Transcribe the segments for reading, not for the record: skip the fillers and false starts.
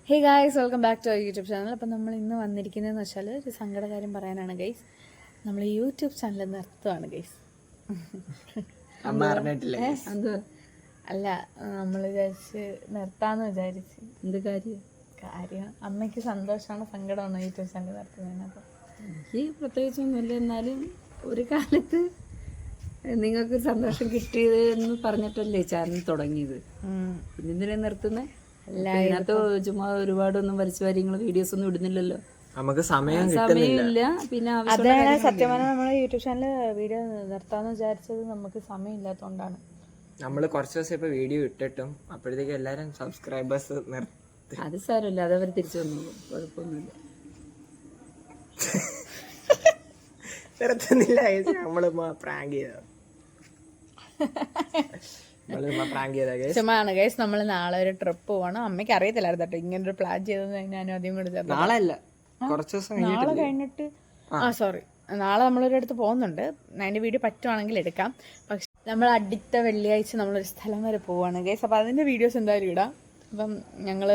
Hey guys, welcome back to our YouTube channel. അപ്പം നമ്മൾ ഇന്ന് വന്നിരിക്കുന്നതെന്ന് വെച്ചാൽ ഒരു സങ്കടകാര്യം പറയാനാണ് ഗൈസ്. നമ്മൾ യൂട്യൂബ് ചാനൽ നിർത്തുവാണ് ഗൈസ്. അല്ല, നമ്മൾ വിചാരിച്ച് നിർത്താമെന്ന് വിചാരിച്ച്. എന്ത് കാര്യം അമ്മയ്ക്ക് സന്തോഷമാണ് സങ്കടമാണ് യൂട്യൂബ് ചാനൽ നിർത്തുന്നതിന്. അപ്പം എനിക്ക് പ്രത്യേകിച്ചൊന്നുമില്ല. എന്നാലും ഒരു കാലത്ത് നിങ്ങൾക്ക് സന്തോഷം കിട്ടിയത് എന്ന് പറഞ്ഞിട്ടല്ലേ ചാനൽ തുടങ്ങിയത്. പിന്നെന്തിനാ നിർത്തുന്നത്? അതിനകത്ത് ചുമ്മാ ഒരുപാടൊന്നും വരച്ച കാര്യങ്ങൾ വീഡിയോസ് ഒന്നും ഇടുന്നില്ലല്ലോ. നമുക്ക് സമയമില്ല. പിന്നെ അതാണ് സത്യമാണ് നമ്മൾ യൂട്യൂബ് ചാനൽ വീഡിയോ നിർത്താന്ന് വിചാരിച്ചത്. നമുക്ക് സമയമില്ലാത്തതുകൊണ്ടാണ്. നമ്മൾ കുറച്ച് ദിവസം ഇപ്പൊ വീഡിയോ ഇട്ടിട്ടും അപ്പോഴത്തേക്ക് എല്ലാരും സബ്സ്ക്രൈബേഴ്സ് അത് സാരമില്ല, അതവർ തിരിച്ചു വന്നു, കുഴപ്പമൊന്നുമില്ല. നിർത്തുന്നില്ല, നമ്മള് പ്രാങ്ക് ചെയ്ത ചുമ്മാണ് ഗൈസ്. നമ്മൾ നാളെ ഒരു ട്രിപ്പ് പോകണം. അമ്മയ്ക്ക് അറിയത്തില്ലായിരുന്നു കേട്ടോ ഇങ്ങനൊരു പ്ലാൻ ചെയ്തത്. ഞാനും ആദ്യം കൂടെ നാളെ അല്ല, കുറച്ച് ദിവസം നാളെ കഴിഞ്ഞിട്ട് നാളെ നമ്മളൊരിടത്ത് പോകുന്നുണ്ട്. അതിന്റെ വീഡിയോ പറ്റുവാണെങ്കിൽ എടുക്കാം. പക്ഷെ നമ്മൾ അടുത്ത വെള്ളിയാഴ്ച നമ്മളൊരു സ്ഥലം വരെ പോവാണ് ഗൈസ്. അപ്പൊ അതിന്റെ വീഡിയോസ് എന്തായാലും ഇടാം. അപ്പം ഞങ്ങള്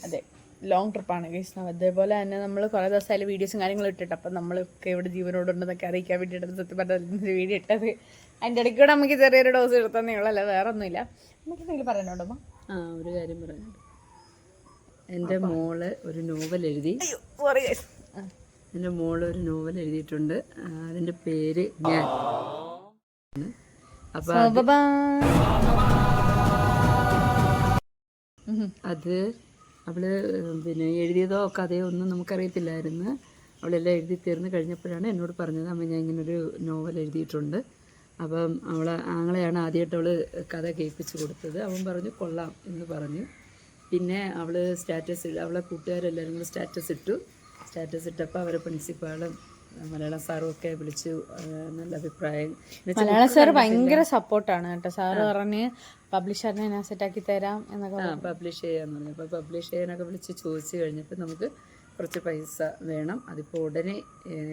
അതെ, ലോങ് ട്രിപ്പാണ് ഗൈസ്. അതേപോലെ തന്നെ നമ്മൾ കുറേ ദിവസമായാലും വീഡിയോസും കാര്യങ്ങളും ഇട്ടിട്ട്. അപ്പം നമ്മളൊക്കെ ഇവിടെ ജീവനോടുണ്ടെന്നൊക്കെ അറിയിക്കാൻ വേണ്ടിയിട്ട് സത്യം പറഞ്ഞ വീഡിയോ ഇട്ടത്. അതിൻ്റെ ഇടയ്ക്ക് കൂടെ നമുക്ക് ചെറിയൊരു ഡോസ് എടുത്തന്നേ ഉള്ളല്ലോ, വേറെ ഒന്നുമില്ല. നമുക്ക് എന്തെങ്കിലും പറയാനുണ്ടോ? ഒരു കാര്യം പറയാനുണ്ട്. എൻ്റെ മോള് ഒരു നോവൽ എഴുതി. എൻ്റെ മോള് ഒരു നോവൽ എഴുതിയിട്ടുണ്ട്. അതിൻ്റെ പേര് ഞാൻ. അപ്പം അത് അവള് പിന്നെ എഴുതിയതോ കഥയോ ഒന്നും നമുക്കറിയത്തില്ലായിരുന്നു. അവളെല്ലാം എഴുതി തീർന്ന് കഴിഞ്ഞപ്പോഴാണ് എന്നോട് പറഞ്ഞത്, അമ്മ ഞാൻ ഇങ്ങനൊരു നോവൽ എഴുതിയിട്ടുണ്ട്. അപ്പം ആങ്ങളെയാണ് ആദ്യമായിട്ട് അവൾ കഥ കേൾപ്പിച്ച് കൊടുത്തത്. അവൻ പറഞ്ഞു കൊള്ളാം എന്ന് പറഞ്ഞു. പിന്നെ അവൾ അവളെ കൂട്ടുകാരെല്ലാവരും കൂടെ സ്റ്റാറ്റസ് ഇട്ടപ്പോൾ അവരെ പ്രിൻസിപ്പാളും മലയാളം സാറും ഒക്കെ വിളിച്ചു. നല്ല അഭിപ്രായം. മലയാളം സാറ് ഭയങ്കര സപ്പോർട്ടാണ് കേട്ടോ. സാറ് പറഞ്ഞ് പബ്ലിഷറിനെ ഞാൻ സെറ്റാക്കി തരാം എന്നൊക്കെ. പബ്ലിഷ് ചെയ്യാന്ന് പറഞ്ഞു. അപ്പോൾ പബ്ലിഷ് ചെയ്യാനൊക്കെ വിളിച്ച് ചോദിച്ചു കഴിഞ്ഞപ്പോൾ നമുക്ക് കുറച്ച് പൈസ വേണം. അതിപ്പോൾ ഉടനെ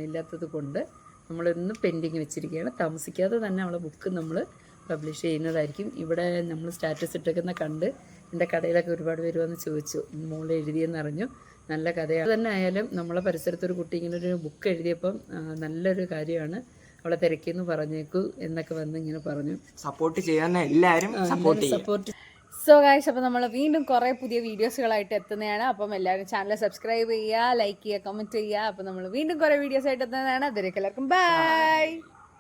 ഇല്ലാത്തത് കൊണ്ട് നമ്മളൊന്ന് പെൻഡിങ് വെച്ചിരിക്കുകയാണ്. താമസിക്കാതെ തന്നെ അവളെ ബുക്ക് നമ്മൾ പബ്ലിഷ് ചെയ്യുന്നതായിരിക്കും. ഇവിടെ നമ്മൾ സ്റ്റാറ്റസ് ഇട്ടേക്കുന്ന കണ്ട് എൻ്റെ കടയിലൊക്കെ ഒരുപാട് പേര് വന്ന് ചോദിച്ചു മോളെ എഴുതിയെന്ന് അറിഞ്ഞു. നല്ല കഥയാണ്. തന്നെ ആയാലും നമ്മളെ പരിസരത്തൊരു കുട്ടി ഇങ്ങനൊരു ബുക്ക് എഴുതിയപ്പം നല്ലൊരു കാര്യമാണ്, അവളെ തിരക്കിയെന്ന് പറഞ്ഞേക്കൂ എന്നൊക്കെ വന്ന് ഇങ്ങനെ പറഞ്ഞു. സപ്പോർട്ട് ചെയ്യാൻ എല്ലാവരും സപ്പോർട്ട്. സോ ഗൈസ്, അപ്പോൾ നമ്മൾ വീണ്ടും കുറേ പുതിയ വീഡിയോസുകളായിട്ട് എത്തുന്നതാണ്. അപ്പം എല്ലാവരും ചാനൽ സബ്സ്ക്രൈബ് ചെയ്യുക, ലൈക്ക് ചെയ്യുക, കമൻറ്റ് ചെയ്യുക. അപ്പോൾ നമ്മൾ വീണ്ടും കുറേ വീഡിയോസ് ആയിട്ട് എത്തുന്നതാണ്. അതിലേക്ക് എല്ലാവർക്കും ബൈ.